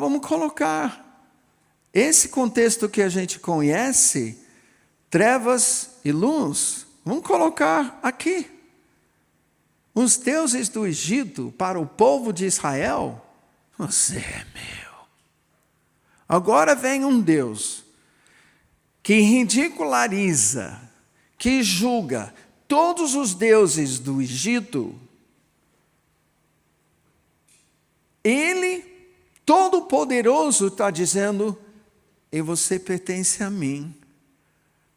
vamos colocar esse contexto que a gente conhece, trevas e luz, vamos colocar aqui. Os deuses do Egito para o povo de Israel, você é meu. Agora vem um Deus que ridiculariza, que julga todos os deuses do Egito. Ele, todo-poderoso, está dizendo, e você pertence a mim.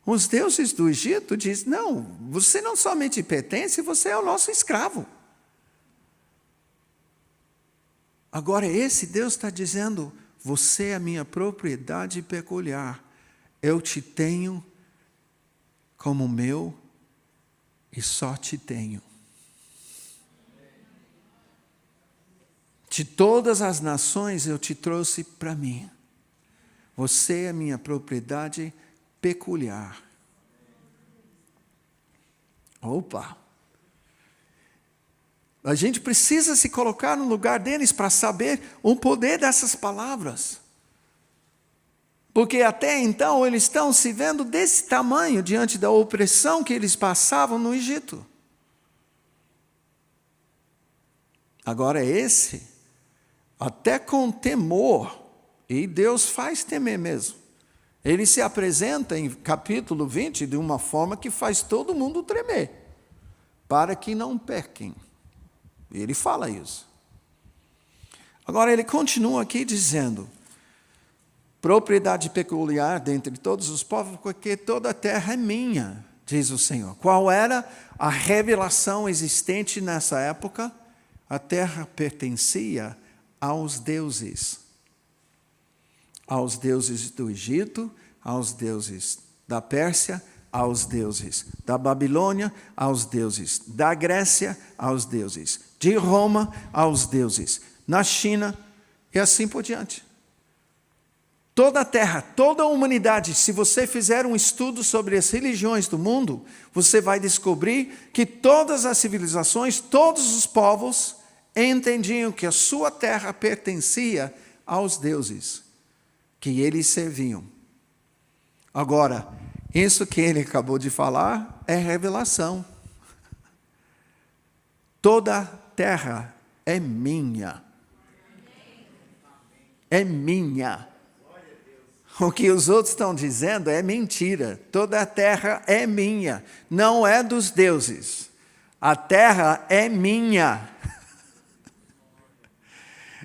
Os deuses do Egito dizem, não, você não somente pertence, você é o nosso escravo. Agora esse Deus está dizendo, você é a minha propriedade peculiar. Eu te tenho como meu e só te tenho. De todas as nações eu te trouxe para mim. Você é a minha propriedade peculiar. Opa! A gente precisa se colocar no lugar deles para saber o poder dessas palavras. Porque até então eles estão se vendo desse tamanho diante da opressão que eles passavam no Egito. Agora esse, até com temor, e Deus faz temer mesmo. Ele se apresenta em capítulo 20 de uma forma que faz todo mundo tremer, para que não pequem. Ele fala isso. Agora ele continua aqui dizendo, propriedade peculiar dentre todos os povos, porque toda a terra é minha, diz o Senhor. Qual era a revelação existente nessa época? A terra pertencia aos deuses do Egito, aos deuses da Pérsia, aos deuses da Babilônia, aos deuses da Grécia, aos deuses de Roma, aos deuses na China, e assim por diante. Toda a terra, toda a humanidade, se você fizer um estudo sobre as religiões do mundo, você vai descobrir que todas as civilizações, todos os povos, entendiam que a sua terra pertencia aos deuses que eles serviam. Agora, isso que ele acabou de falar é revelação. Toda a terra é minha. É minha. O que os outros estão dizendo é mentira. Toda a terra é minha. Não é dos deuses. A terra é minha.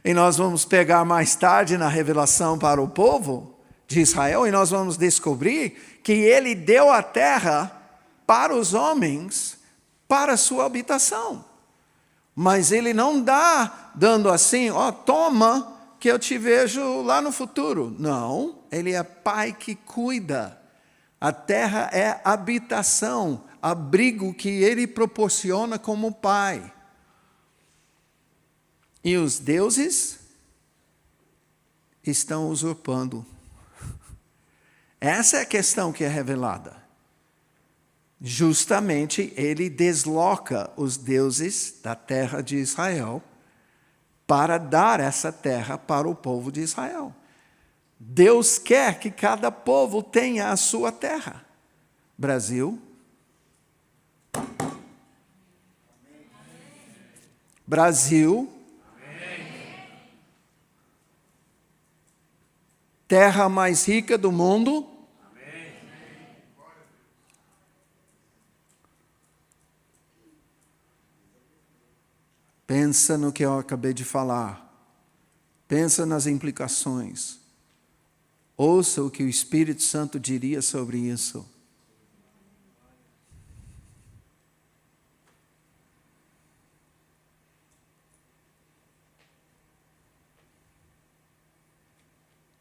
E nós vamos pegar mais tarde na revelação para o povo de Israel, e nós vamos descobrir que ele deu a terra para os homens, para a sua habitação. Mas ele não dá dando assim, ó, toma, que eu te vejo lá no futuro. Não, ele é pai que cuida. A terra é habitação, abrigo que ele proporciona como pai. E os deuses estão usurpando. Essa é a questão que é revelada. Justamente ele desloca os deuses da terra de Israel para dar essa terra para o povo de Israel. Deus quer que cada povo tenha a sua terra. Brasil. Brasil. Terra mais rica do mundo. Amém. Pensa no que eu acabei de falar. Pensa nas implicações. Ouça o que o Espírito Santo diria sobre isso.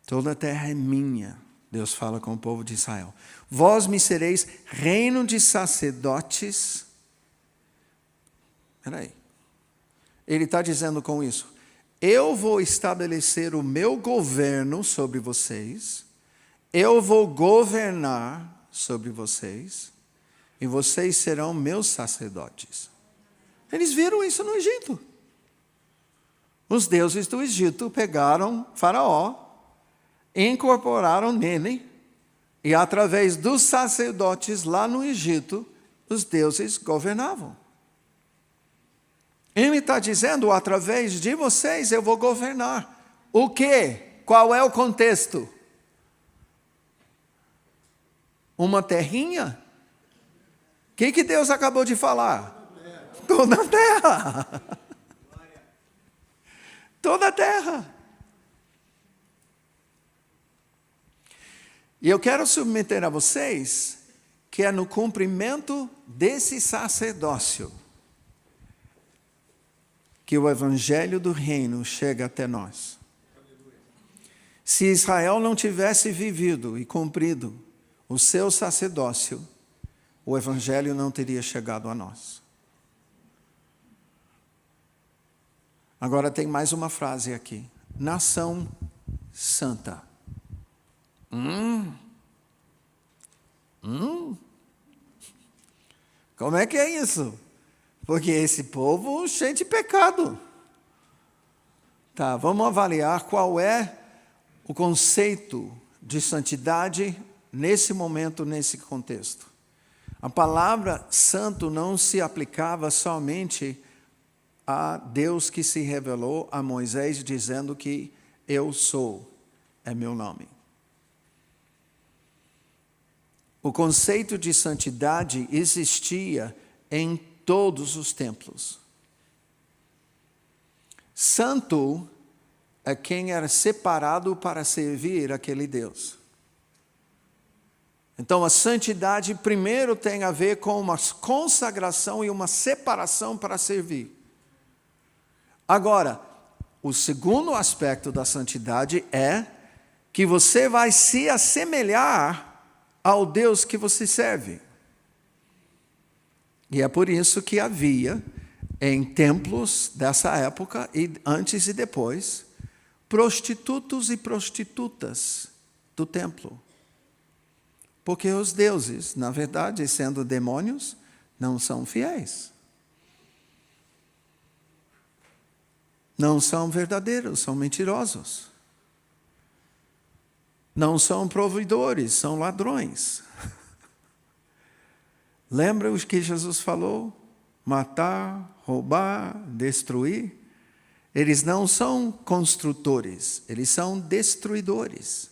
Toda a terra é minha, Deus fala com o povo de Israel. Vós me sereis reino de sacerdotes. Espera aí. Ele está dizendo com isso, eu vou estabelecer o meu governo sobre vocês, eu vou governar sobre vocês, e vocês serão meus sacerdotes. Eles viram isso no Egito. Os deuses do Egito pegaram Faraó, incorporaram nele, e através dos sacerdotes lá no Egito, os deuses governavam. Ele está dizendo, através de vocês eu vou governar. O quê? Qual é o contexto? Uma terrinha? O que Deus acabou de falar? Toda a terra. Toda a terra. E eu quero submeter a vocês que é no cumprimento desse sacerdócio que o evangelho do reino chega até nós. Se Israel não tivesse vivido e cumprido o seu sacerdócio, o evangelho não teria chegado a nós. Agora tem mais uma frase aqui. Nação santa. Como é que é isso? Porque esse povo é cheio de pecado. Tá, vamos avaliar qual é o conceito de santidade nesse momento, nesse contexto. A palavra santo não se aplicava somente a Deus que se revelou a Moisés dizendo que eu sou, é meu nome. O conceito de santidade existia em todos os templos. Santo é quem era separado para servir aquele Deus. Então, a santidade primeiro tem a ver com uma consagração e uma separação para servir. Agora, o segundo aspecto da santidade é que você vai se assemelhar ao Deus que você serve. E é por isso que havia, em templos dessa época, e antes e depois, prostitutos e prostitutas do templo. Porque os deuses, na verdade, sendo demônios, não são fiéis. Não são verdadeiros, são mentirosos. Não são provedores, são ladrões. Lembra o que Jesus falou? Matar, roubar, destruir. Eles não são construtores, eles são destruidores.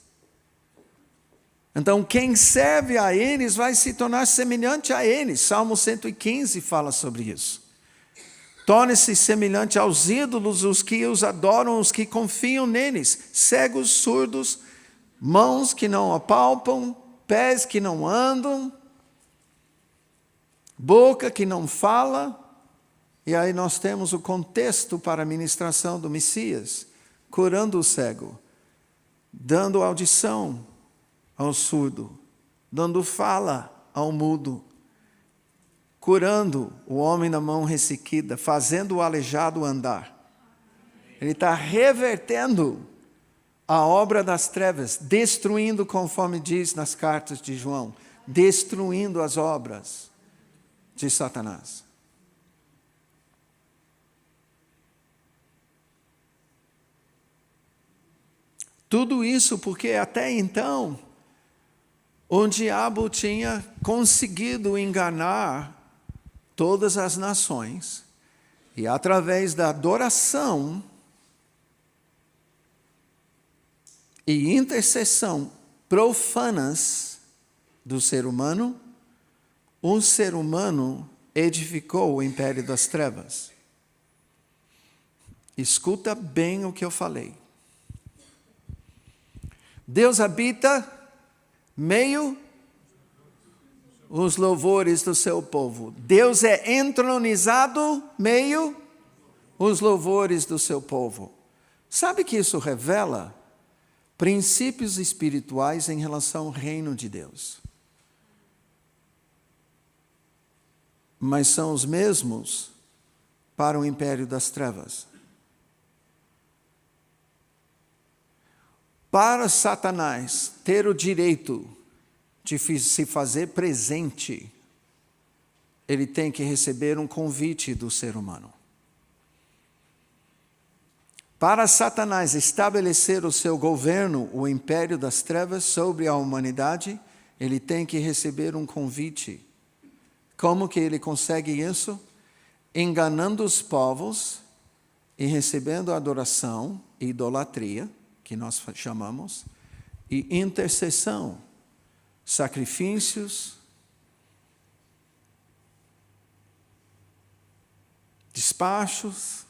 Então, quem serve a eles vai se tornar semelhante a eles. Salmo 115 fala sobre isso. Torne-se semelhante aos ídolos, os que os adoram, os que confiam neles. Cegos, surdos, mãos que não apalpam, pés que não andam, boca que não fala. E aí nós temos o contexto para a ministração do Messias, curando o cego, dando audição ao surdo, dando fala ao mudo, curando o homem na mão ressequida, fazendo o aleijado andar. Ele está revertendo a obra das trevas, destruindo, conforme diz nas cartas de João, destruindo as obras de Satanás. Tudo isso porque até então o diabo tinha conseguido enganar todas as nações e através da adoração e intercessão profanas do ser humano, um ser humano edificou o império das trevas. Escuta bem o que eu falei. Deus habita meio os louvores do seu povo. Deus é entronizado meio os louvores do seu povo. Sabe que isso revela princípios espirituais em relação ao reino de Deus. Mas são os mesmos para o império das trevas. Para Satanás ter o direito de se fazer presente, ele tem que receber um convite do ser humano. Para Satanás estabelecer o seu governo, o império das trevas sobre a humanidade, ele tem que receber um convite. Como que ele consegue isso? Enganando os povos e recebendo adoração e idolatria, que nós chamamos, e intercessão, sacrifícios, despachos,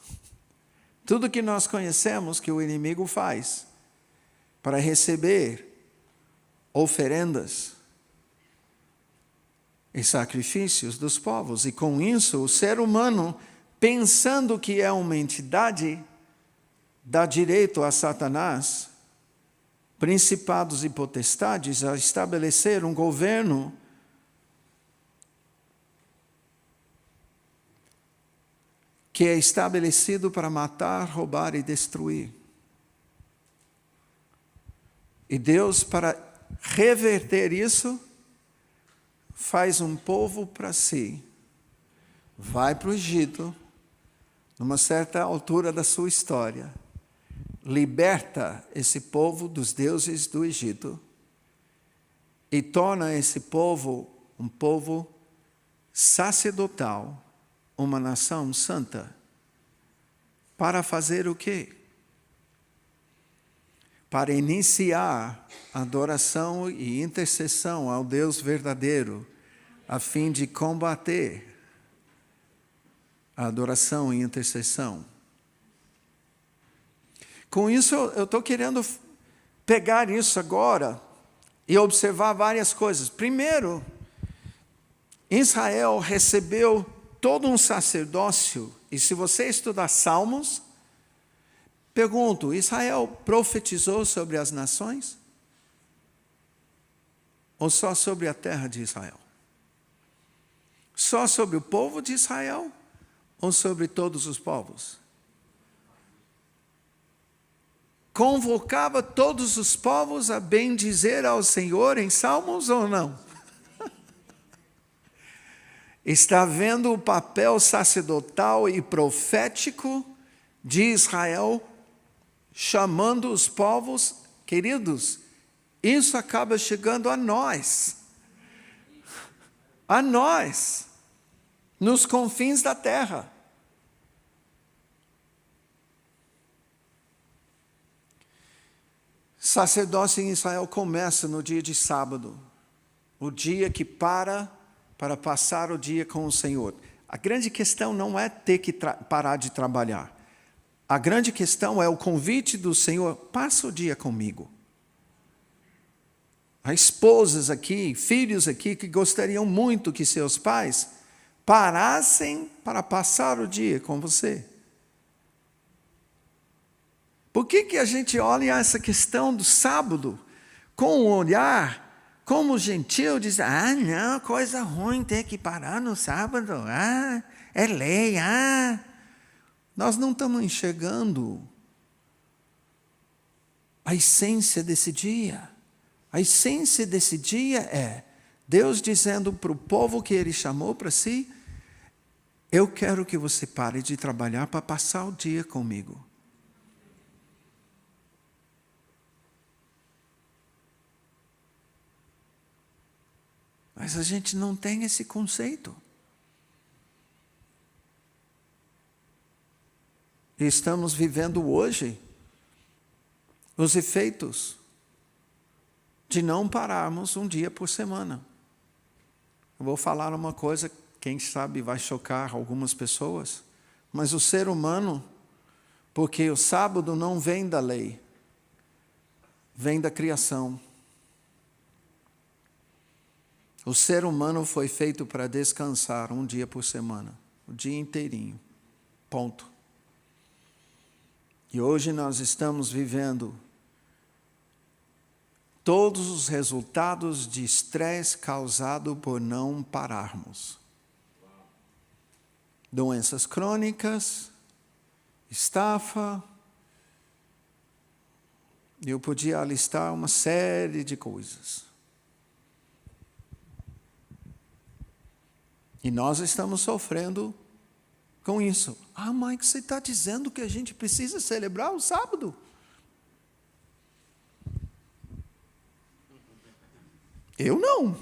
tudo que nós conhecemos que o inimigo faz para receber oferendas e sacrifícios dos povos. E com isso, o ser humano, pensando que é uma entidade, dá direito a Satanás, principados e potestades, a estabelecer um governo que é estabelecido para matar, roubar e destruir. E Deus, para reverter isso, faz um povo para si. Vai para o Egito, numa certa altura da sua história, liberta esse povo dos deuses do Egito e torna esse povo um povo sacerdotal, uma nação santa. Para fazer o quê? Para iniciar adoração e intercessão ao Deus verdadeiro, a fim de combater a adoração e intercessão. Com isso, eu estou querendo pegar isso agora e observar várias coisas. Primeiro, Israel recebeu todo um sacerdócio, e se você estudar Salmos, pergunto, Israel profetizou sobre as nações? Ou só sobre a terra de Israel? Só sobre o povo de Israel? Ou sobre todos os povos? Convocava todos os povos a bendizer ao Senhor em Salmos ou não? Está vendo o papel sacerdotal e profético de Israel, chamando os povos, queridos, isso acaba chegando a nós, nos confins da terra. Sacerdócio em Israel começa no dia de sábado, o dia que para passar o dia com o Senhor. A grande questão não é ter que parar de trabalhar. A grande questão é o convite do Senhor, passa o dia comigo. Há esposas aqui, filhos aqui, que gostariam muito que seus pais parassem para passar o dia com você. Por que a gente olha essa questão do sábado com um olhar como gentil, diz, não, coisa ruim ter que parar no sábado, é lei, Nós não estamos enxergando a essência desse dia. A essência desse dia é Deus dizendo para o povo que Ele chamou para si, eu quero que você pare de trabalhar para passar o dia comigo. Mas a gente não tem esse conceito. E estamos vivendo hoje os efeitos de não pararmos um dia por semana. Eu vou falar uma coisa, quem sabe vai chocar algumas pessoas, mas o ser humano, porque o sábado não vem da lei, vem da criação. O ser humano foi feito para descansar um dia por semana, o dia inteirinho, ponto. E hoje nós estamos vivendo todos os resultados de estresse causado por não pararmos. Doenças crônicas, estafa, eu podia alistar uma série de coisas. E nós estamos sofrendo com isso? Ah, Mike, você está dizendo que a gente precisa celebrar o sábado? Eu não.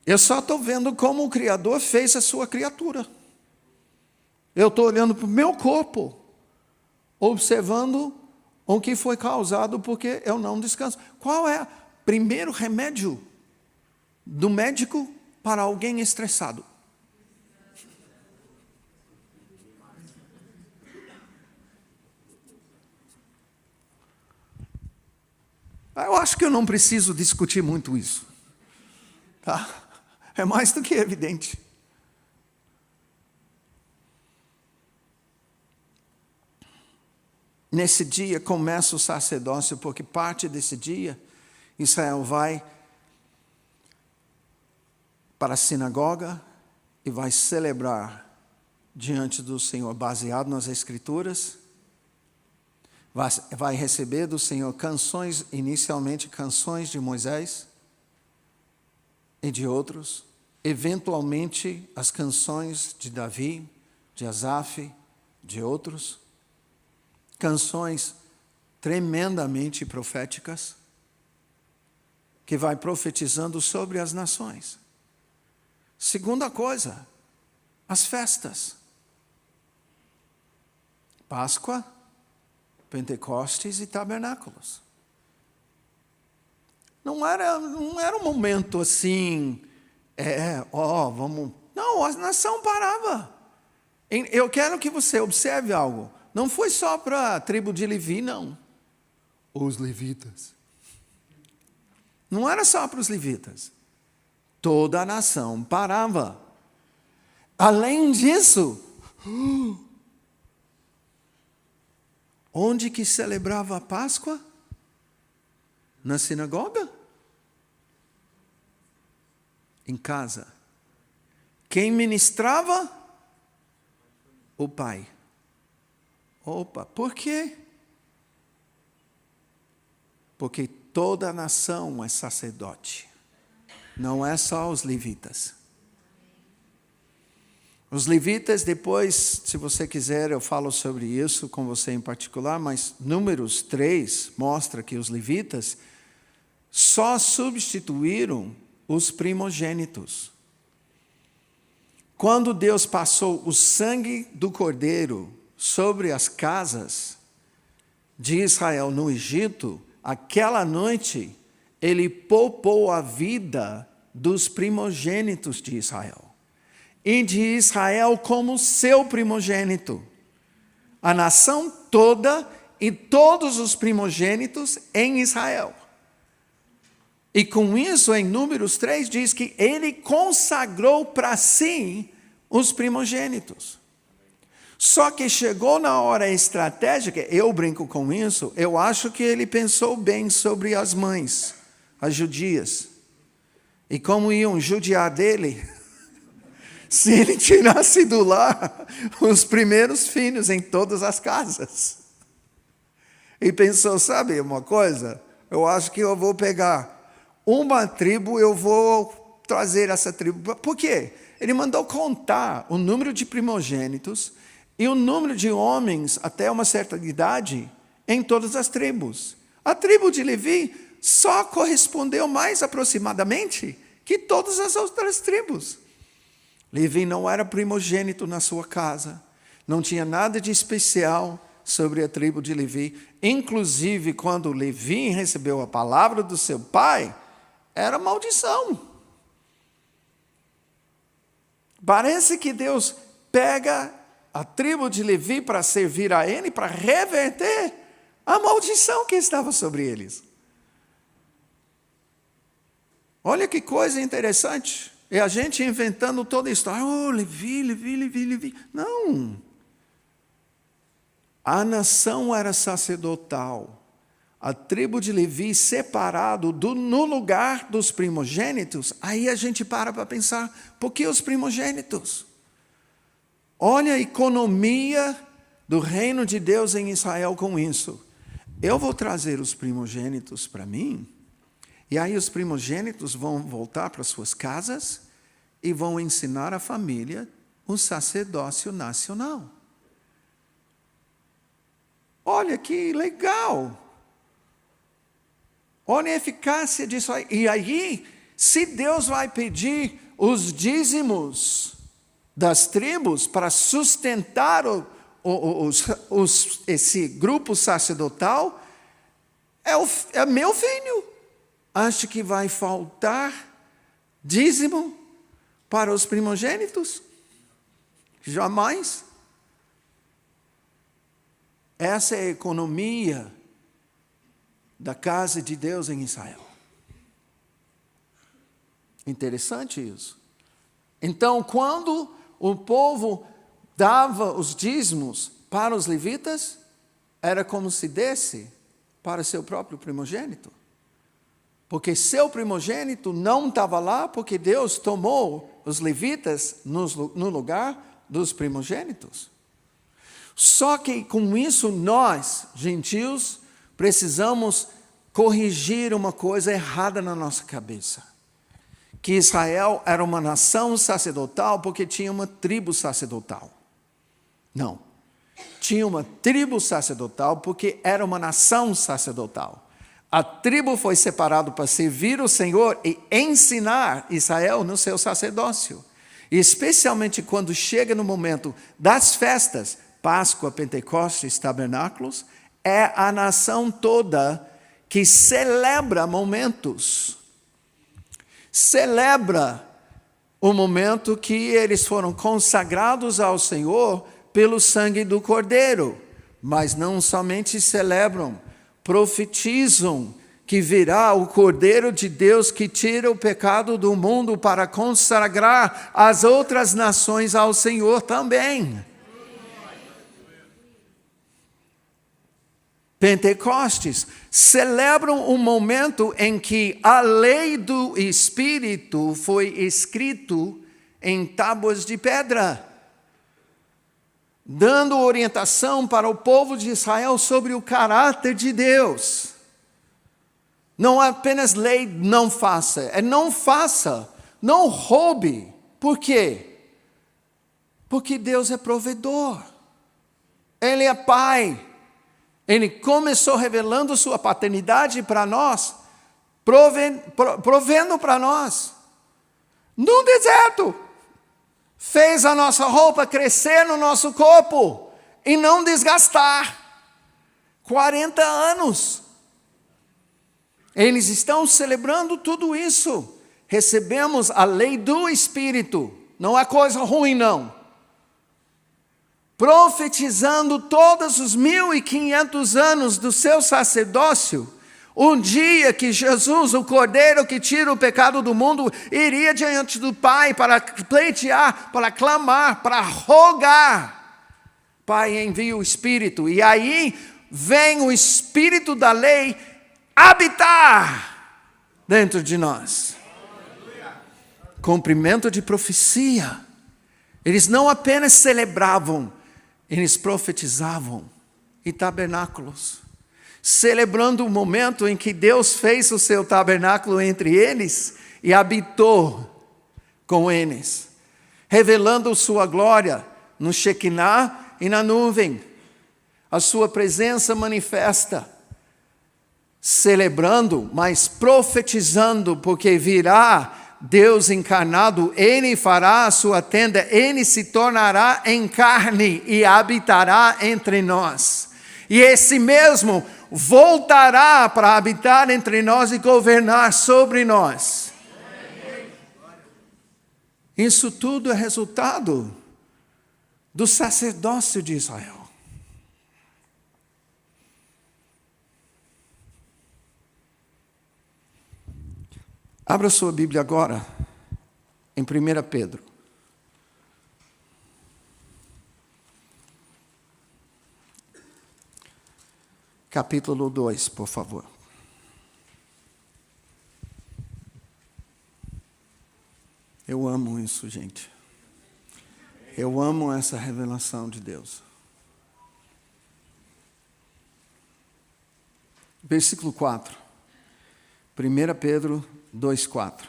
Eu só estou vendo como o Criador fez a sua criatura. Eu estou olhando para o meu corpo, observando o que foi causado porque eu não descanso. Qual é o primeiro remédio do médico para alguém estressado? Eu acho que eu não preciso discutir muito isso. Tá? É mais do que evidente. Nesse dia começa o sacerdócio, porque parte desse dia Israel vai para a sinagoga e vai celebrar diante do Senhor, baseado nas Escrituras. Vai receber do Senhor canções, inicialmente canções de Moisés e de outros, eventualmente as canções de Davi, de Asaf, de outros, canções tremendamente proféticas, que vai profetizando sobre as nações. Segunda coisa, as festas. Páscoa, Pentecostes e Tabernáculos. Não era um momento assim, vamos... Não, a nação parava. Eu quero que você observe algo. Não foi só para a tribo de Levi, não. Os levitas. Não era só para os levitas. Toda a nação parava. Além disso, onde que celebrava a Páscoa? Na sinagoga? Em casa. Quem ministrava? O pai. Opa, por quê? Porque toda a nação é sacerdote. Não é só os levitas. Os levitas, depois, se você quiser, eu falo sobre isso com você em particular, mas Números 3 mostra que os levitas só substituíram os primogênitos. Quando Deus passou o sangue do cordeiro sobre as casas de Israel no Egito, aquela noite, ele poupou a vida dos primogênitos de Israel. E de Israel como seu primogênito. A nação toda e todos os primogênitos em Israel. E com isso, em Números 3, diz que ele consagrou para si os primogênitos. Só que chegou na hora estratégica, eu brinco com isso, eu acho que ele pensou bem sobre as mães, as judias. E como iam judiar dele, se ele tirasse do lar os primeiros filhos em todas as casas. E pensou, sabe uma coisa? Eu acho que eu vou pegar uma tribo, eu vou trazer essa tribo. Por quê? Ele mandou contar o número de primogênitos e o número de homens até uma certa idade em todas as tribos. A tribo de Levi só correspondeu mais aproximadamente que todas as outras tribos. Levi não era primogênito na sua casa, não tinha nada de especial sobre a tribo de Levi. Inclusive, quando Levi recebeu a palavra do seu pai, era maldição. Parece que Deus pega a tribo de Levi para servir a ele, para reverter a maldição que estava sobre eles. Olha que coisa interessante. É a gente inventando toda a história. Oh, Levi. Não. A nação era sacerdotal. A tribo de Levi separado no lugar dos primogênitos. Aí a gente para pensar, por que os primogênitos? Olha a economia do reino de Deus em Israel com isso. Eu vou trazer os primogênitos para mim, e aí os primogênitos vão voltar para suas casas e vão ensinar a família o sacerdócio nacional. Olha que legal! Olha a eficácia disso aí. E aí, se Deus vai pedir os dízimos das tribos para sustentar esse grupo sacerdotal, é meu filho. Acha que vai faltar dízimo para os primogênitos? Jamais. Essa é a economia da casa de Deus em Israel. Interessante isso. Então, quando o povo dava os dízimos para os levitas, era como se desse para seu próprio primogênito. Porque seu primogênito não estava lá, porque Deus tomou os levitas no lugar dos primogênitos. Só que com isso nós, gentios, precisamos corrigir uma coisa errada na nossa cabeça. Que Israel era uma nação sacerdotal porque tinha uma tribo sacerdotal. Não. Tinha uma tribo sacerdotal porque era uma nação sacerdotal. A tribo foi separada para servir o Senhor e ensinar Israel no seu sacerdócio. E especialmente quando chega no momento das festas, Páscoa, Pentecostes, Tabernáculos, é a nação toda que celebra momentos. Celebra o momento que eles foram consagrados ao Senhor pelo sangue do Cordeiro. Mas não somente celebram, profetizam que virá o Cordeiro de Deus que tira o pecado do mundo para consagrar as outras nações ao Senhor também. Pentecostes celebram um momento em que a lei do Espírito foi escrito em tábuas de pedra, dando orientação para o povo de Israel sobre o caráter de Deus. Não é apenas lei, não faça, é não faça, não roube. Por quê? Porque Deus é provedor, Ele é Pai. Ele começou revelando sua paternidade para nós, provendo para nós. No deserto, fez a nossa roupa crescer no nosso corpo e não desgastar. 40 anos. Eles estão celebrando tudo isso. Recebemos a lei do Espírito. Não é coisa ruim, não. Profetizando todos os 1500 anos do seu sacerdócio, um dia que Jesus, o Cordeiro que tira o pecado do mundo, iria diante do Pai para pleitear, para clamar, para rogar. Pai, envia o Espírito. E aí vem o Espírito da lei habitar dentro de nós. Cumprimento de profecia. Eles não apenas celebravam, eles profetizavam em tabernáculos, celebrando o momento em que Deus fez o seu tabernáculo entre eles e habitou com eles, revelando sua glória no Shekinah e na nuvem, a sua presença manifesta, celebrando, mas profetizando, porque virá Deus encarnado, Ele fará a sua tenda, Ele se tornará em carne e habitará entre nós. E esse mesmo voltará para habitar entre nós e governar sobre nós. Isso tudo é resultado do sacerdócio de Israel. Abra sua Bíblia agora, em 1 Pedro. Capítulo 2, por favor. Eu amo isso, gente. Eu amo essa revelação de Deus. Versículo 4. 1 Pedro 2,4.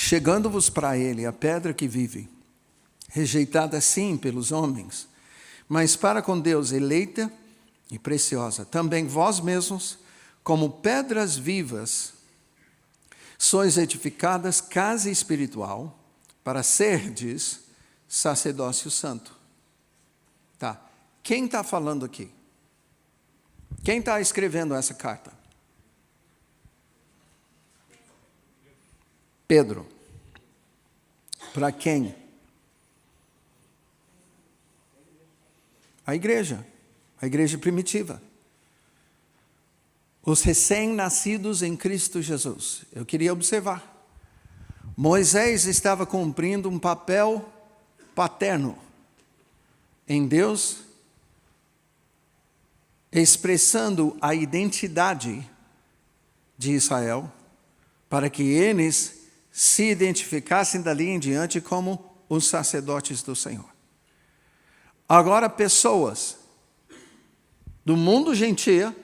chegando-vos para ele a pedra que vive, rejeitada sim pelos homens, mas para com Deus eleita e preciosa. Também vós mesmos, como pedras vivas, sois edificadas casa espiritual para serdes sacerdócio santo. Tá. Quem está falando aqui? Quem está escrevendo essa carta? Pedro. Para quem? A igreja primitiva. Os recém-nascidos em Cristo Jesus. Eu queria observar. Moisés estava cumprindo um papel paterno em Deus, expressando a identidade de Israel, para que eles se identificassem dali em diante como os sacerdotes do Senhor. Agora, pessoas do mundo gentil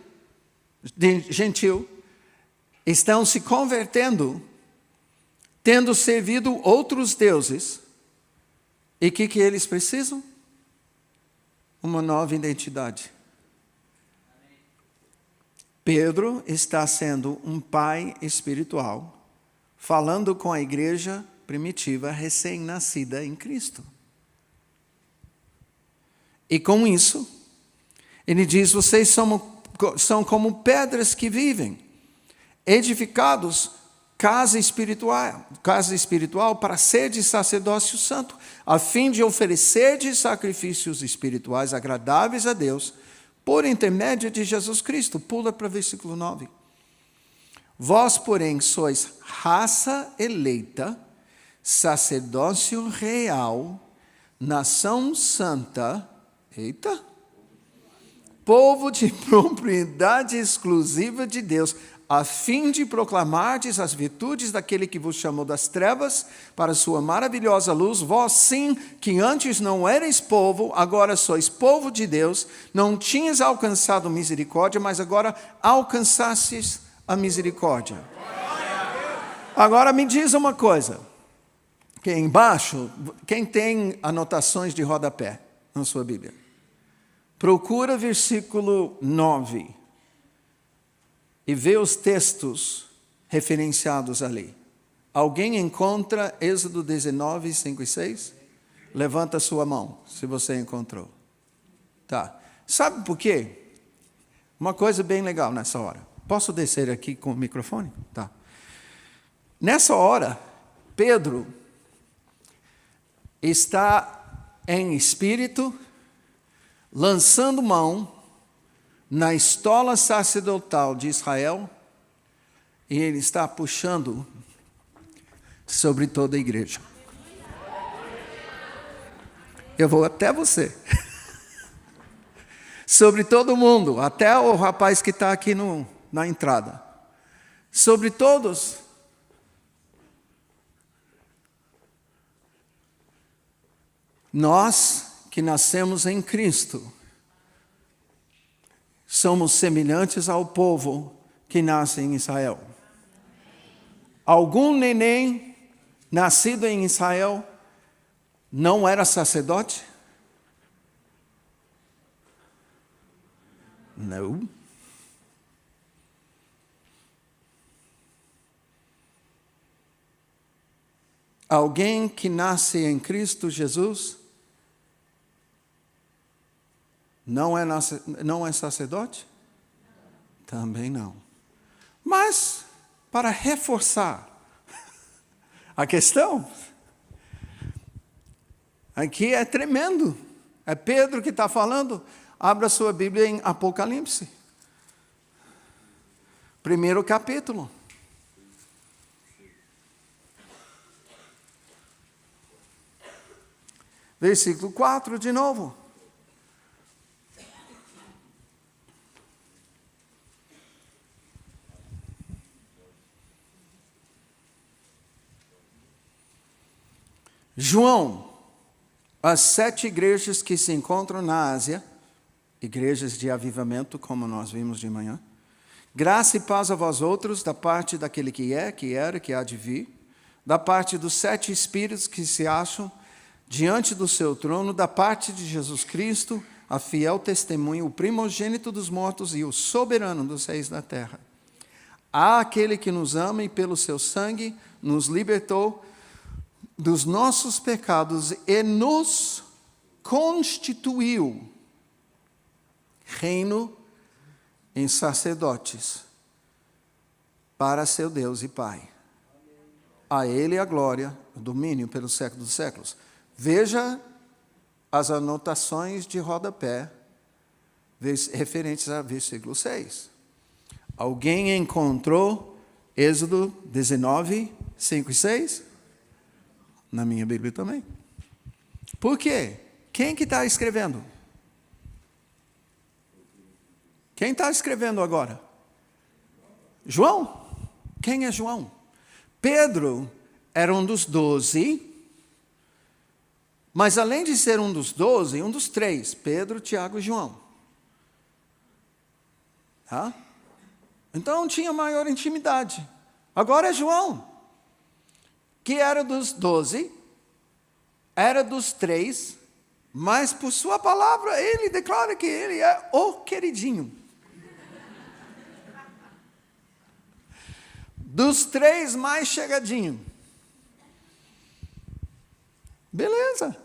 estão se convertendo, tendo servido outros deuses. E o que eles precisam? Uma nova identidade. Pedro está sendo um pai espiritual, falando com a igreja primitiva recém-nascida em Cristo. E com isso, ele diz: vocês são como pedras que vivem, edificados casa espiritual para ser de sacerdócio santo, a fim de oferecer de sacrifícios espirituais agradáveis a Deus, por intermédio de Jesus Cristo. Pula para o versículo 9. Vós, porém, sois raça eleita, sacerdócio real, nação santa, povo de propriedade exclusiva de Deus, a fim de proclamardes as virtudes daquele que vos chamou das trevas para sua maravilhosa luz. Vós sim, que antes não erais povo, agora sois povo de Deus, não tinhas alcançado misericórdia, mas agora alcançastes a misericórdia. Agora me diz uma coisa, que embaixo, quem tem anotações de rodapé na sua Bíblia? Procura versículo 9 e vê os textos referenciados ali. Alguém encontra Êxodo 19, 5 e 6? Levanta a sua mão, se você encontrou. Tá. Sabe por quê? Uma coisa bem legal nessa hora. Posso descer aqui com o microfone? Tá. Nessa hora, Pedro está em espírito, lançando mão na estola sacerdotal de Israel, e ele está puxando sobre toda a igreja. Eu vou até você. Sobre todo mundo, até o rapaz que está aqui na entrada. Sobre todos. Nós que nascemos em Cristo, somos semelhantes ao povo que nasce em Israel. Algum neném nascido em Israel não era sacerdote? Não. Alguém que nasce em Cristo Jesus não é sacerdote? Também não. Mas, para reforçar a questão, aqui é tremendo. É Pedro que está falando. Abra sua Bíblia em Apocalipse. 1º capítulo. Versículo 4 de novo. João, as 7 igrejas que se encontram na Ásia, igrejas de avivamento, como nós vimos de manhã. Graça e paz a vós outros, da parte daquele que é, que era, que há de vir, da parte dos 7 espíritos que se acham diante do seu trono, da parte de Jesus Cristo, a fiel testemunha, o primogênito dos mortos e o soberano dos reis da terra. Há aquele que nos ama e pelo seu sangue nos libertou dos nossos pecados e nos constituiu reino em sacerdotes para seu Deus e Pai. A Ele a glória, o domínio pelos séculos dos séculos. Veja as anotações de rodapé referentes a versículo 6. Alguém encontrou Êxodo 19, 5 e 6? Na minha Bíblia também. Por quê? Quem que está escrevendo? Quem está escrevendo agora? João. Quem é João? Pedro era um dos 12, mas além de ser um dos 12, um dos 3, Pedro, Tiago e João. Tá? Então tinha maior intimidade. Agora é João, que era dos 12, era dos 3, mas por sua palavra ele declara que ele é o queridinho. Dos 3 mais chegadinho. Beleza.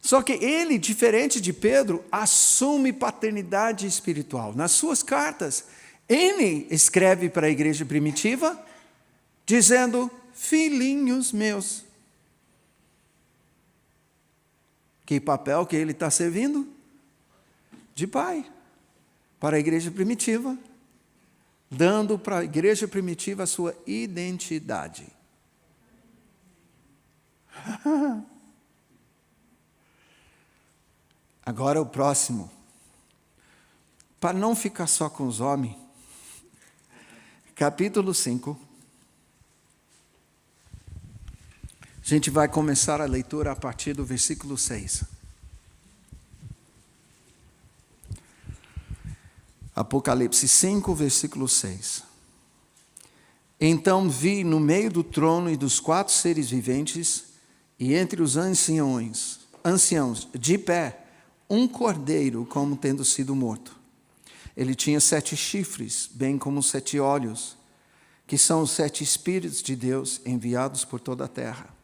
Só que ele, diferente de Pedro, assume paternidade espiritual. Nas suas cartas, ele escreve para a igreja primitiva, dizendo, filhinhos meus. Que papel que ele está servindo? De pai. Para a igreja primitiva. Dando para a igreja primitiva a sua identidade. Agora o próximo. Para não ficar só com os homens. Capítulo 5. A gente vai começar a leitura a partir do versículo 6. Apocalipse 5, versículo 6. Então vi no meio do trono e dos 4 seres viventes, e entre os anciãos, de pé, um cordeiro como tendo sido morto. Ele tinha 7 chifres, bem como 7 olhos, que são os 7 Espíritos de Deus enviados por toda a terra.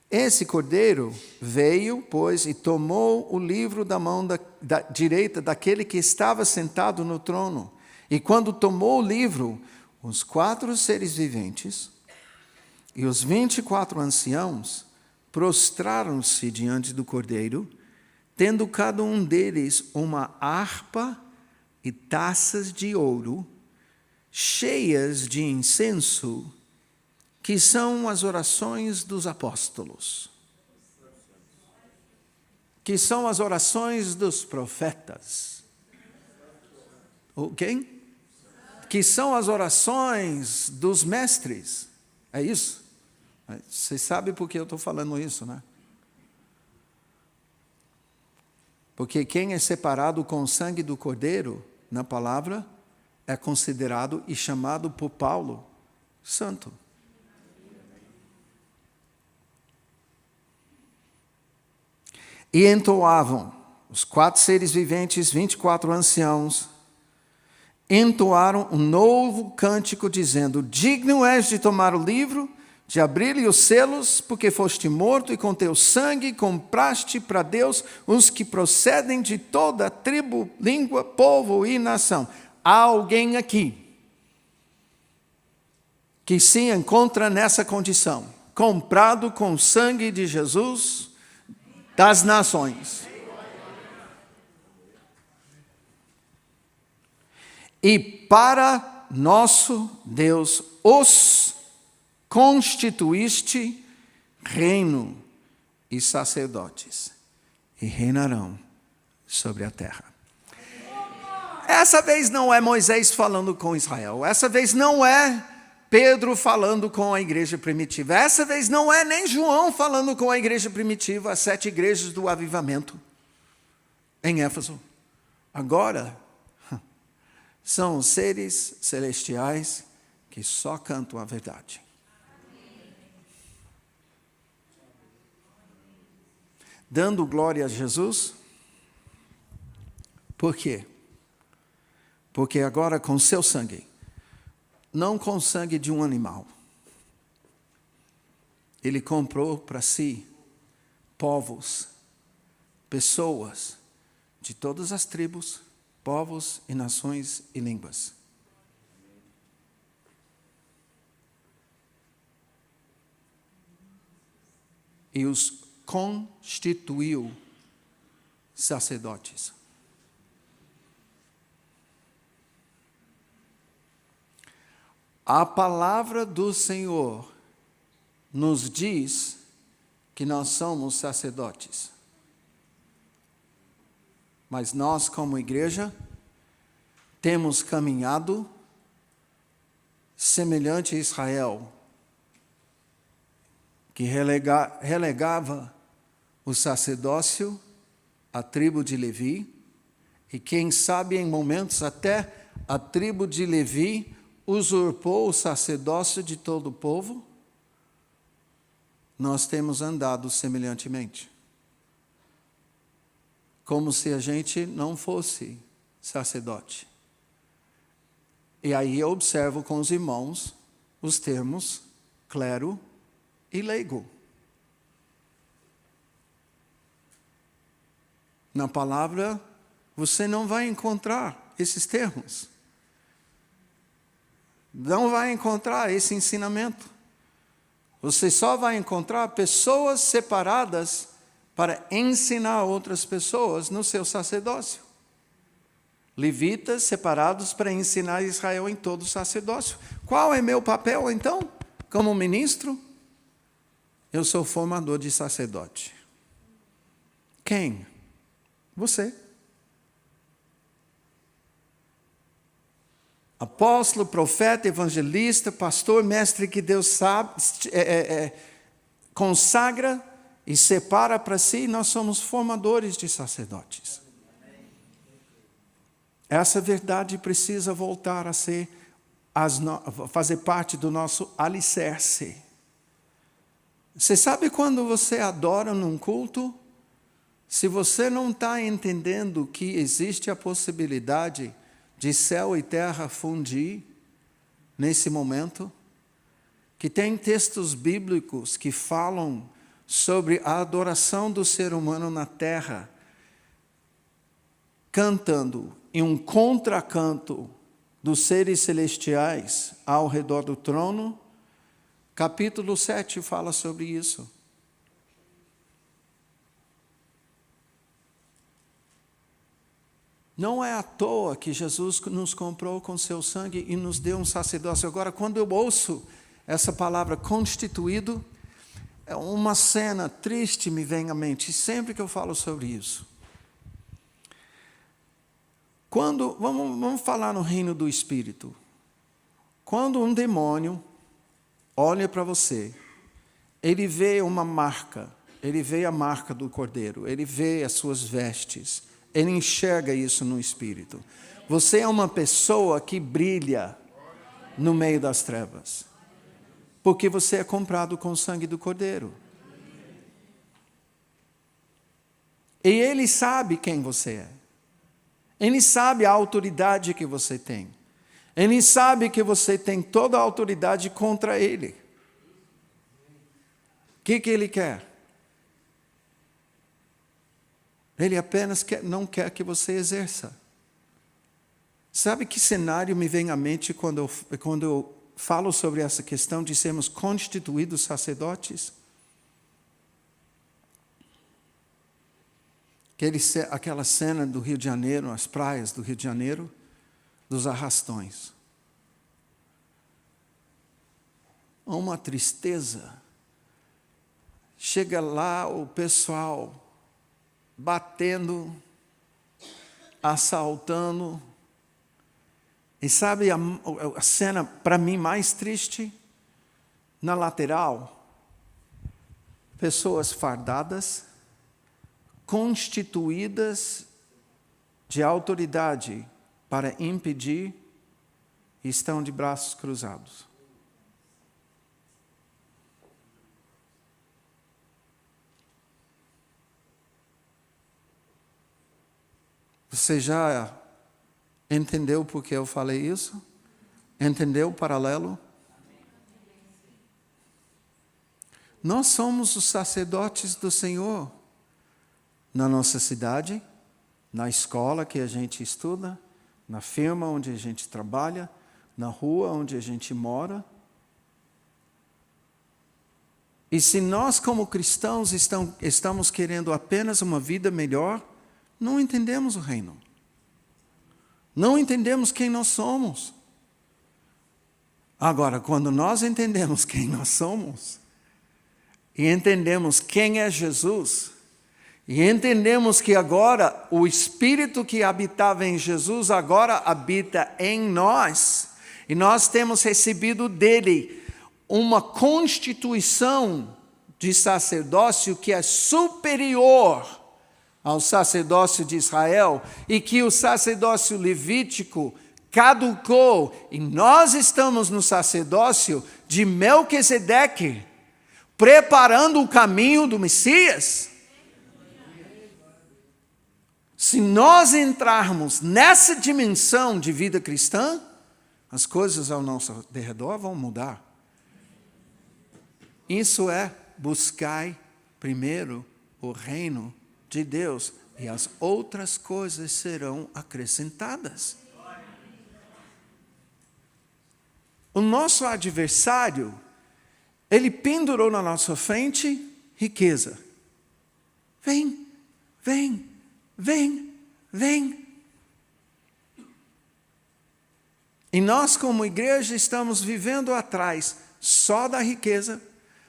Esse cordeiro veio, pois, e tomou o livro da mão da direita daquele que estava sentado no trono. E quando tomou o livro, os 4 seres viventes e os 24 anciãos prostraram-se diante do cordeiro, tendo cada um deles uma harpa e taças de ouro, cheias de incenso, que são as orações dos apóstolos, que são as orações dos profetas. Quem? Que são as orações dos mestres. É isso? Você sabe por que eu estou falando isso, né? Porque quem é separado com o sangue do Cordeiro, na palavra, é considerado e chamado por Paulo santo. E entoavam, os 4 seres viventes, 24 anciãos, entoaram um novo cântico, dizendo, digno és de tomar o livro, de abrir-lhe os selos, porque foste morto e com teu sangue compraste para Deus os que procedem de toda tribo, língua, povo e nação. Há alguém aqui que se encontra nessa condição, comprado com o sangue de Jesus das nações. E para nosso Deus os constituíste reino e sacerdotes, e reinarão sobre a terra. Essa vez não é Moisés falando com Israel, essa vez não é Pedro falando com a igreja primitiva, essa vez não é nem João falando com a igreja primitiva, as 7 igrejas do avivamento em Éfeso. Agora, são os seres celestiais que só cantam a verdade. dando glória a Jesus. Por quê? Porque agora com seu sangue, não com o sangue de um animal, ele comprou para si povos, pessoas de todas as tribos, povos e nações e línguas. E os constituiu sacerdotes. A palavra do Senhor nos diz que nós somos sacerdotes. Mas nós, como igreja, temos caminhado semelhante a Israel, que relegava o sacerdócio à tribo de Levi, e quem sabe em momentos até a tribo de Levi usurpou o sacerdócio de todo o povo. Nós temos andado semelhantemente, como se a gente não fosse sacerdote. E aí eu observo com os irmãos os termos clero e leigo. Na palavra, você não vai encontrar esses termos. Não vai encontrar esse ensinamento. Você só vai encontrar pessoas separadas para ensinar outras pessoas no seu sacerdócio. Levitas separados para ensinar Israel em todo o sacerdócio. Qual é meu papel, então, como ministro? Eu sou formador de sacerdote. Quem? Você. Apóstolo, profeta, evangelista, pastor, mestre que Deus sabe, consagra e separa para si, nós somos formadores de sacerdotes. Essa verdade precisa voltar a ser, fazer parte do nosso alicerce. Você sabe quando você adora num culto? Se você não está entendendo que existe a possibilidade de céu e terra fundir nesse momento, que tem textos bíblicos que falam sobre a adoração do ser humano na terra, cantando em um contracanto dos seres celestiais ao redor do trono. Capítulo 7 fala sobre isso. Não é à toa que Jesus nos comprou com seu sangue e nos deu um sacerdócio. Agora, quando eu ouço essa palavra constituído, uma cena triste me vem à mente, sempre que eu falo sobre isso. Vamos falar no reino do Espírito. Quando um demônio olha para você, ele vê uma marca, ele vê a marca do Cordeiro, ele vê as suas vestes, ele enxerga isso no Espírito. Você é uma pessoa que brilha no meio das trevas, porque você é comprado com o sangue do Cordeiro. E ele sabe quem você é. Ele sabe a autoridade que você tem. Ele sabe que você tem toda a autoridade contra ele. O que ele quer? Ele apenas não quer que você exerça. Sabe que cenário me vem à mente quando eu falo sobre essa questão de sermos constituídos sacerdotes? Aquela cena do Rio de Janeiro, as praias do Rio de Janeiro, dos arrastões. Uma tristeza. Chega lá o pessoal batendo, assaltando. E sabe a cena, para mim, mais triste? Na lateral, pessoas fardadas, constituídas de autoridade para impedir, e estão de braços cruzados. Você já entendeu por que eu falei isso? Entendeu o paralelo? Nós somos os sacerdotes do Senhor. Na nossa cidade, na escola que a gente estuda, na firma onde a gente trabalha, na rua onde a gente mora. E se nós, como cristãos, estamos querendo apenas uma vida melhor, não entendemos o reino. Não entendemos quem nós somos. Agora, quando nós entendemos quem nós somos, e entendemos quem é Jesus, e entendemos que agora o Espírito que habitava em Jesus agora habita em nós, e nós temos recebido dele uma constituição de sacerdócio que é superior ao sacerdócio de Israel, e que o sacerdócio levítico caducou, e nós estamos no sacerdócio de Melquisedeque, preparando o caminho do Messias. Se nós entrarmos nessa dimensão de vida cristã, as coisas ao nosso redor vão mudar. Isso é, buscai primeiro o reino de Deus, e as outras coisas serão acrescentadas. O nosso adversário, ele pendurou na nossa frente riqueza. Vem, vem, vem, vem. E nós, como igreja, estamos vivendo atrás só da riqueza,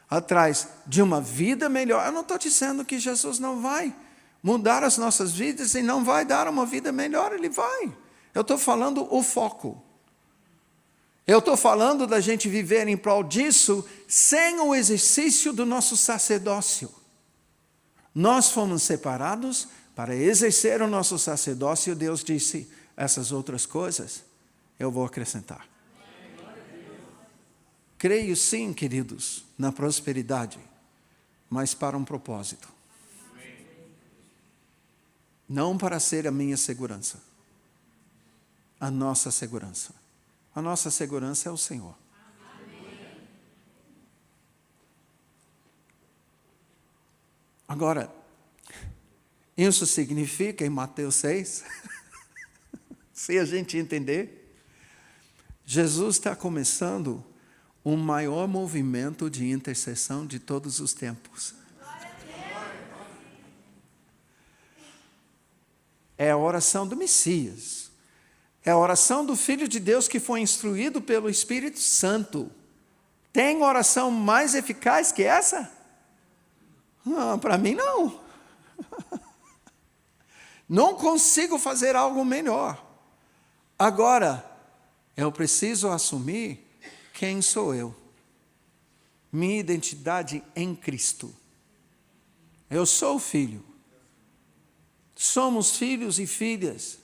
atrás de uma vida melhor. Eu não estou dizendo que Jesus não vai mudar as nossas vidas e não vai dar uma vida melhor, ele vai. Eu estou falando o foco. Eu estou falando da gente viver em prol disso sem o exercício do nosso sacerdócio. Nós fomos separados para exercer o nosso sacerdócio, e Deus disse, essas outras coisas eu vou acrescentar. Creio sim, queridos, na prosperidade, mas para um propósito. Não para ser a minha segurança, a nossa segurança. A nossa segurança é o Senhor. Agora, isso significa, em Mateus 6, se a gente entender, Jesus está começando o maior movimento de intercessão de todos os tempos. É a oração do Messias. É a oração do Filho de Deus que foi instruído pelo Espírito Santo. Tem oração mais eficaz que essa? Não, para mim não. Não consigo fazer algo melhor. Agora, eu preciso assumir quem sou eu. Minha identidade em Cristo. Eu sou filho. Somos filhos e filhas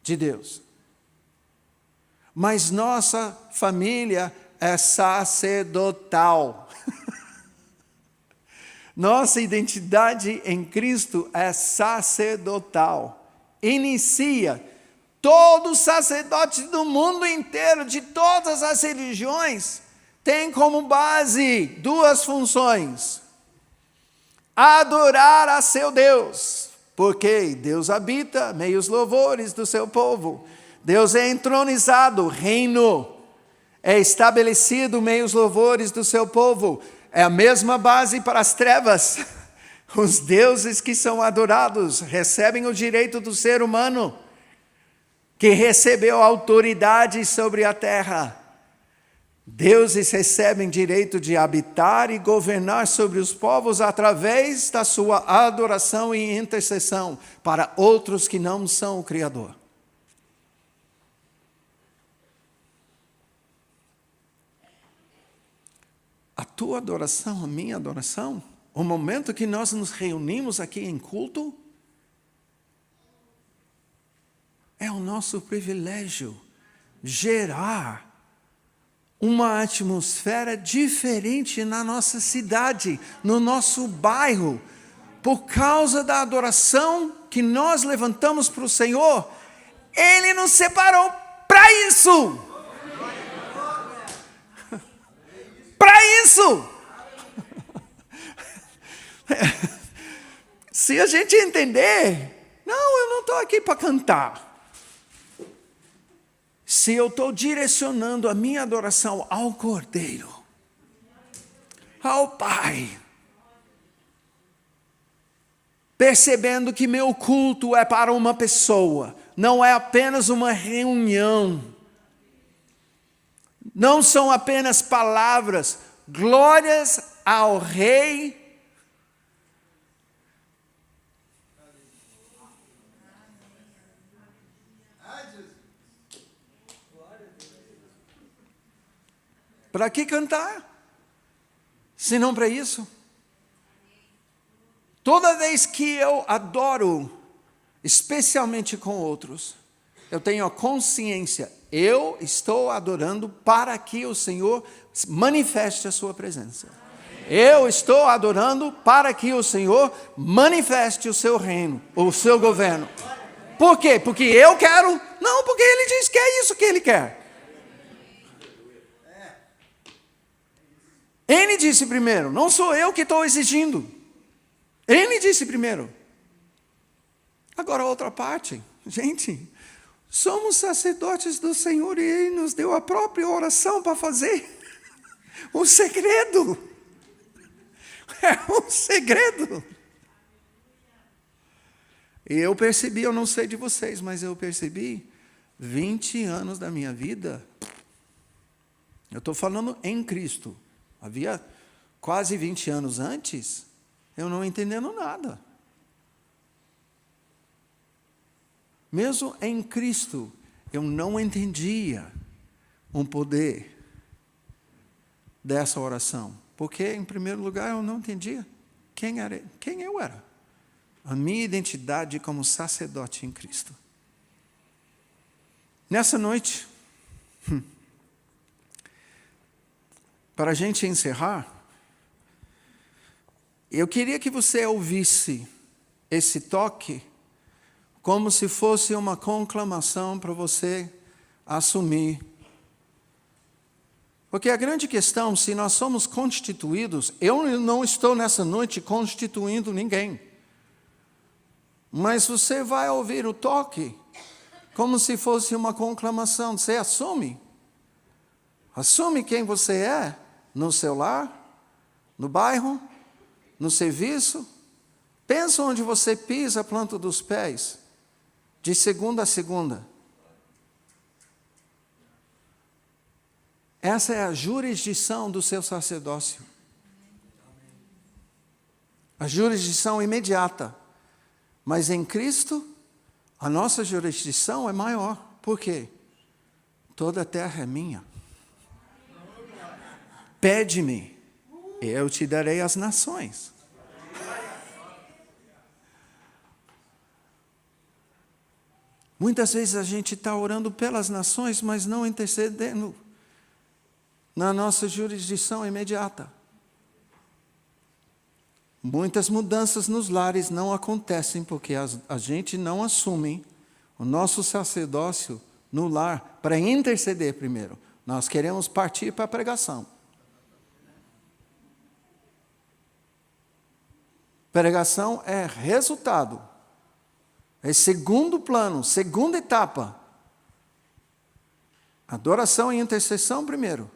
de Deus. Mas nossa família é sacerdotal. Nossa identidade em Cristo é sacerdotal. Inicia todo sacerdote do mundo inteiro, de todas as religiões, tem como base duas funções: adorar a seu Deus, porque Deus habita meio os louvores do seu povo. Deus é entronizado, o reino é estabelecido meio os louvores do seu povo. É a mesma base para as trevas. Os deuses que são adorados recebem o direito do ser humano, que recebeu autoridade sobre a terra. Deuses recebem direito de habitar e governar sobre os povos através da sua adoração e intercessão para outros que não são o Criador. A tua adoração, a minha adoração, o momento que nós nos reunimos aqui em culto, é o nosso privilégio gerar uma atmosfera diferente na nossa cidade, no nosso bairro, por causa da adoração que nós levantamos para o Senhor, Ele nos separou para isso. Para isso. Se a gente entender, não, eu não estou aqui para cantar. Se eu estou direcionando a minha adoração ao Cordeiro, ao Pai, percebendo que meu culto é para uma pessoa, não é apenas uma reunião, não são apenas palavras, glórias ao Rei. Para que cantar? Se não para isso. Toda vez que eu adoro, especialmente com outros, eu tenho a consciência, eu estou adorando para que o Senhor manifeste a sua presença. Eu estou adorando para que o Senhor manifeste o seu reino, o seu governo. Por quê? Porque eu quero? Não, porque Ele diz que é isso que Ele quer. Ele disse primeiro, não sou eu que estou exigindo. Ele disse primeiro. Agora a outra parte, gente, somos sacerdotes do Senhor e Ele nos deu a própria oração para fazer. O segredo. É um segredo. E eu percebi, eu não sei de vocês, mas eu percebi 20 anos da minha vida. Eu estou falando em Cristo. Havia quase 20 anos antes, eu não entendendo nada. Mesmo em Cristo, eu não entendia um poder dessa oração. Porque, em primeiro lugar, eu não entendia quem eu era. A minha identidade como sacerdote em Cristo. Nessa noite, para a gente encerrar, eu queria que você ouvisse esse toque como se fosse uma conclamação para você assumir. Porque a grande questão, se nós somos constituídos, eu não estou nessa noite constituindo ninguém. Mas você vai ouvir o toque como se fosse uma conclamação. Você assume. Assume quem você é no seu lar, no bairro, no serviço. Pensa onde você pisa a planta dos pés, de segunda a segunda. Essa é a jurisdição do seu sacerdócio. A jurisdição imediata. Mas em Cristo, a nossa jurisdição é maior. Por quê? Toda a terra é minha. Pede-me, e eu te darei as nações. Muitas vezes a gente está orando pelas nações, mas não intercedendo na nossa jurisdição imediata. Muitas mudanças nos lares não acontecem porque a gente não assume o nosso sacerdócio no lar para interceder primeiro. Nós queremos partir para a pregação. Pregação é resultado. É segundo plano, segunda etapa. Adoração e intercessão primeiro.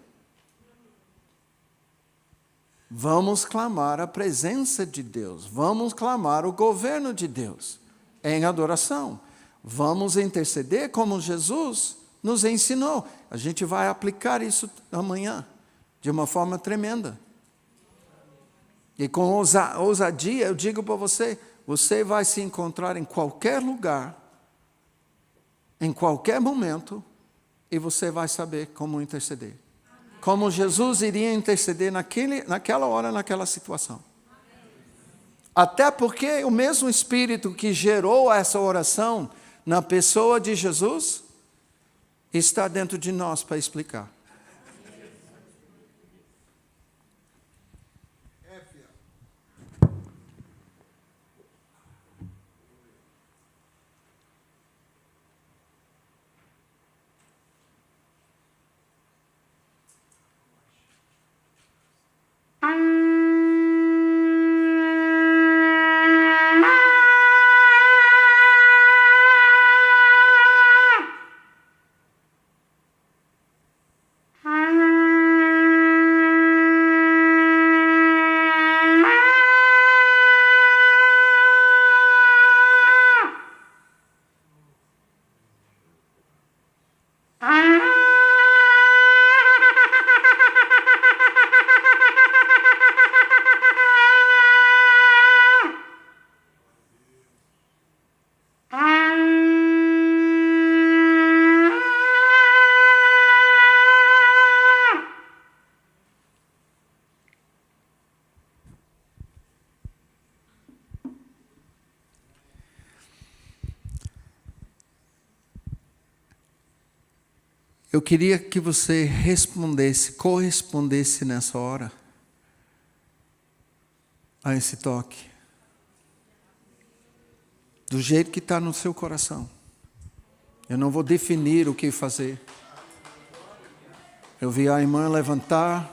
Vamos clamar a presença de Deus. Vamos clamar o governo de Deus em adoração. Vamos interceder como Jesus nos ensinou. A gente vai aplicar isso amanhã de uma forma tremenda. E com ousadia, eu digo para você, você vai se encontrar em qualquer lugar, em qualquer momento, e você vai saber como interceder. Como Jesus iria interceder naquela hora, naquela situação. Até porque o mesmo Espírito que gerou essa oração na pessoa de Jesus está dentro de nós para explicar. Eu queria que você respondesse, correspondesse nessa hora a esse toque. Do jeito que está no seu coração. Eu não vou definir o que fazer. Eu vi a irmã levantar,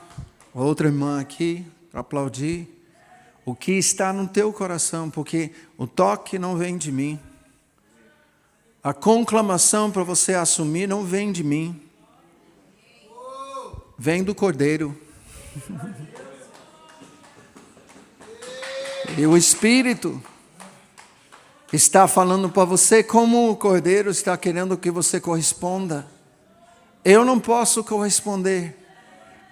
outra irmã aqui, aplaudir. O que está no teu coração, porque o toque não vem de mim. A conclamação para você assumir não vem de mim. Vem do Cordeiro. E o Espírito está falando para você como o Cordeiro está querendo que você corresponda. Eu não posso corresponder.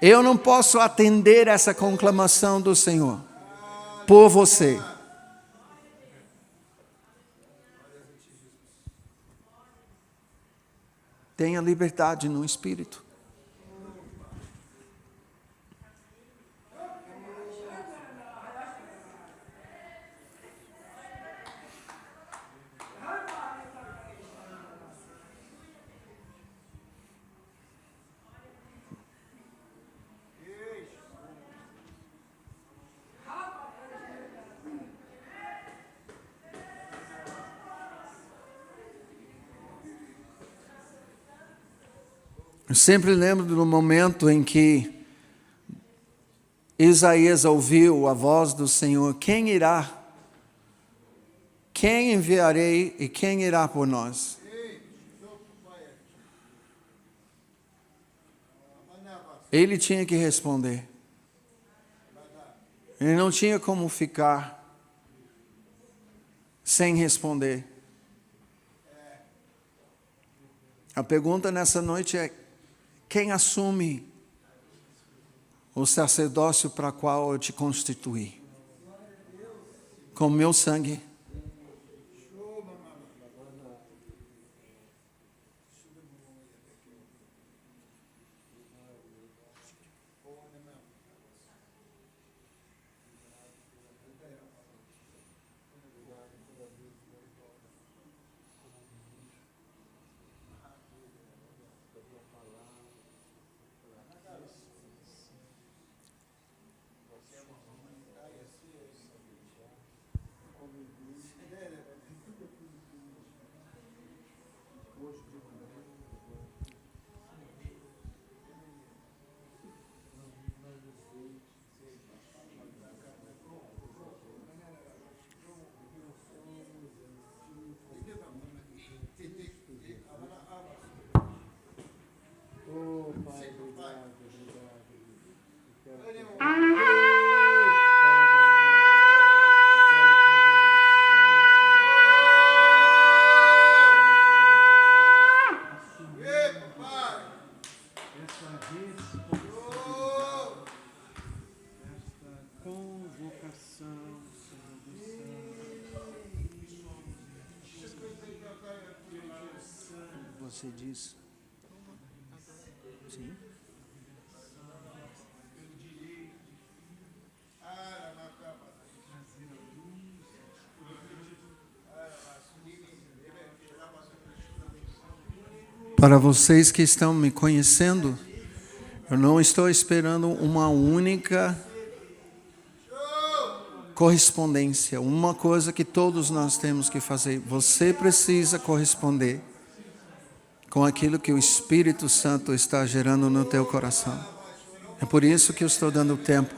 Eu não posso atender essa conclamação do Senhor por você. Tenha liberdade no Espírito. Eu sempre lembro do momento em que Isaías ouviu a voz do Senhor: quem irá? Quem enviarei e quem irá por nós? Ele tinha que responder. Ele não tinha como ficar sem responder. A pergunta nessa noite é: quem assume o sacerdócio para o qual eu te constituí? Com meu sangue. Você diz. Sim. Para vocês que estão me conhecendo, eu não estou esperando uma única correspondência, uma coisa que todos nós temos que fazer. Você precisa corresponder com aquilo que o Espírito Santo está gerando no teu coração. É por isso que eu estou dando tempo.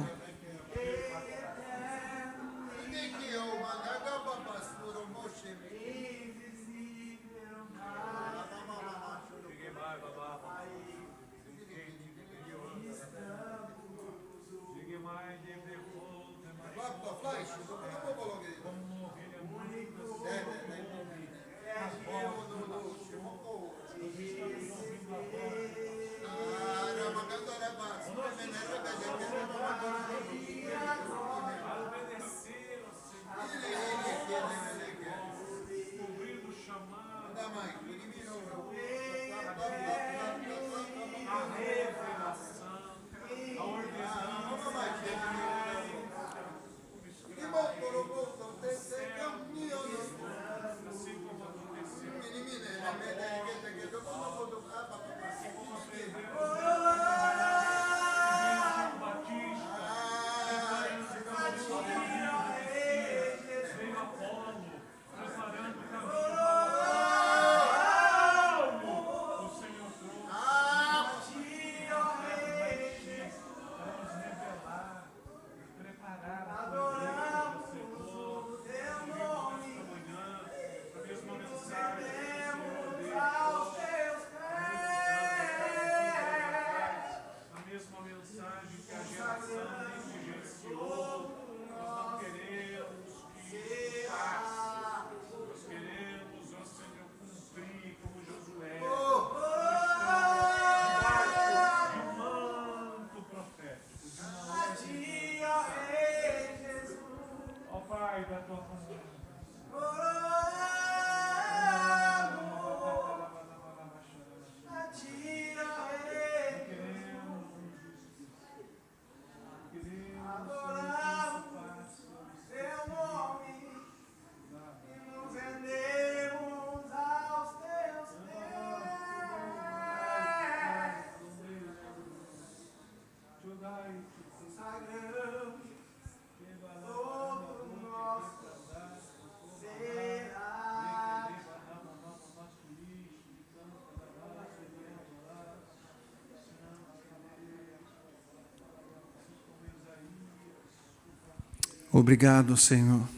Obrigado, Senhor.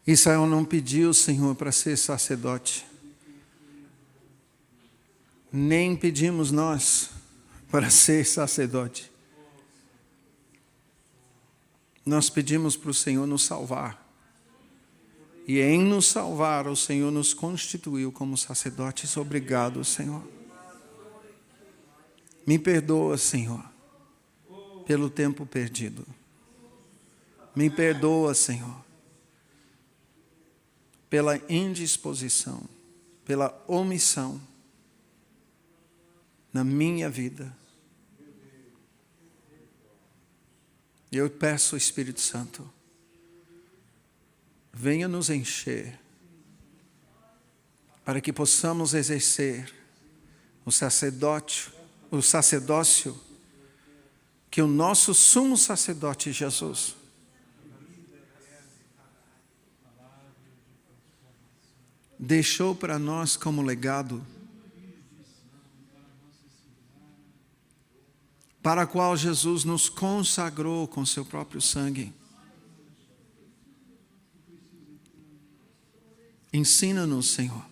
Israel não pediu, Senhor, para ser sacerdote. Nem pedimos nós para ser sacerdote. Nós pedimos para o Senhor nos salvar. E em nos salvar, o Senhor nos constituiu como sacerdotes. Obrigado, Senhor. Me perdoa, Senhor, pelo tempo perdido. Me perdoa, Senhor, pela indisposição, pela omissão na minha vida. Eu peço, Espírito Santo, venha nos encher, para que possamos exercer o sacerdócio que o nosso sumo sacerdote Jesus deixou para nós como legado, para a qual Jesus nos consagrou com seu próprio sangue. Ensina-nos, Senhor.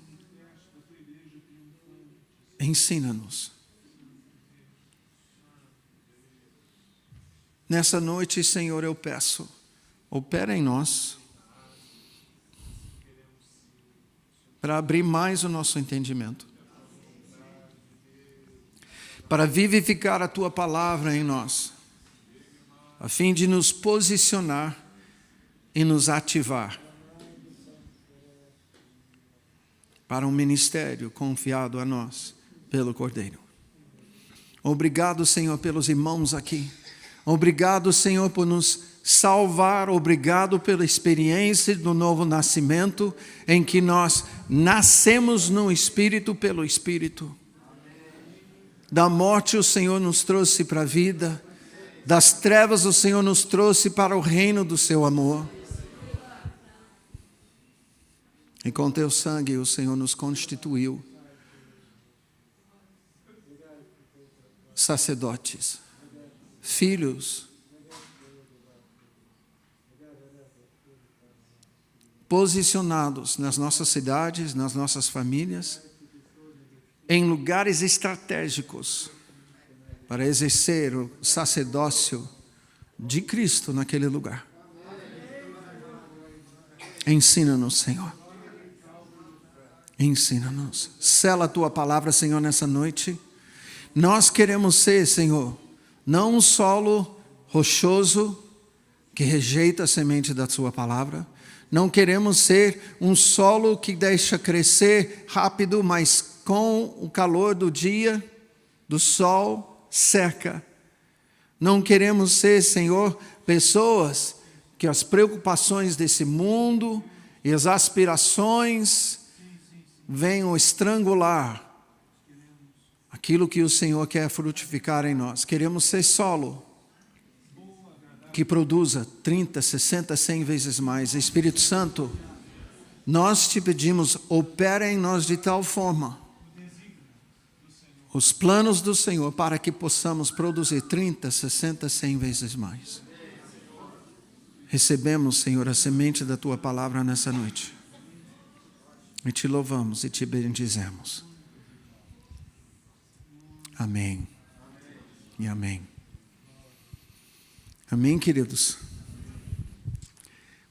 Ensina-nos. Nessa noite, Senhor, eu peço, opera em nós, para abrir mais o nosso entendimento, para vivificar a Tua palavra em nós, a fim de nos posicionar e nos ativar para um ministério confiado a nós pelo Cordeiro. Obrigado, Senhor, pelos irmãos aqui. Obrigado, Senhor, por nos salvar. Obrigado pela experiência do novo nascimento, em que nós nascemos no Espírito pelo Espírito. Da morte o Senhor nos trouxe para a vida. Das trevas o Senhor nos trouxe para o reino do seu amor. E com teu sangue o Senhor nos constituiu sacerdotes, filhos, posicionados nas nossas cidades, nas nossas famílias, em lugares estratégicos, para exercer o sacerdócio de Cristo naquele lugar. Ensina-nos, Senhor. Ensina-nos. Sela a Tua palavra, Senhor, nessa noite. Nós queremos ser, Senhor, não um solo rochoso que rejeita a semente da Sua palavra. Não queremos ser um solo que deixa crescer rápido, mas com o calor do dia, do sol, seca. Não queremos ser, Senhor, pessoas que as preocupações desse mundo e as aspirações venham estrangular aquilo que o Senhor quer frutificar em nós. Queremos ser solo que produza 30, 60, 100 vezes mais. Espírito Santo, nós te pedimos, opera em nós de tal forma os planos do Senhor para que possamos produzir 30, 60, 100 vezes mais. Recebemos, Senhor, a semente da Tua palavra nessa noite. E te louvamos e te bendizemos. Amém. E amém. Amém, queridos?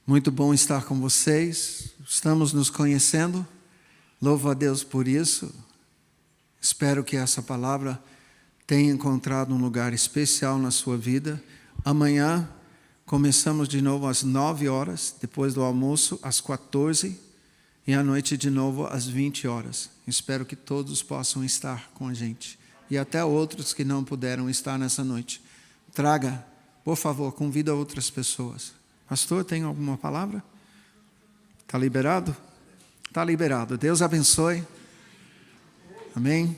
Muito bom estar com vocês. Estamos nos conhecendo. Louvo a Deus por isso. Espero que essa palavra tenha encontrado um lugar especial na sua vida. Amanhã começamos de novo às 9 horas, depois do almoço às 14 e à noite de novo às 20 horas. Espero que todos possam estar com a gente. E até outros que não puderam estar nessa noite. Traga, por favor, convida outras pessoas. Pastor, tem alguma palavra? Está liberado? Está liberado. Deus abençoe. Amém.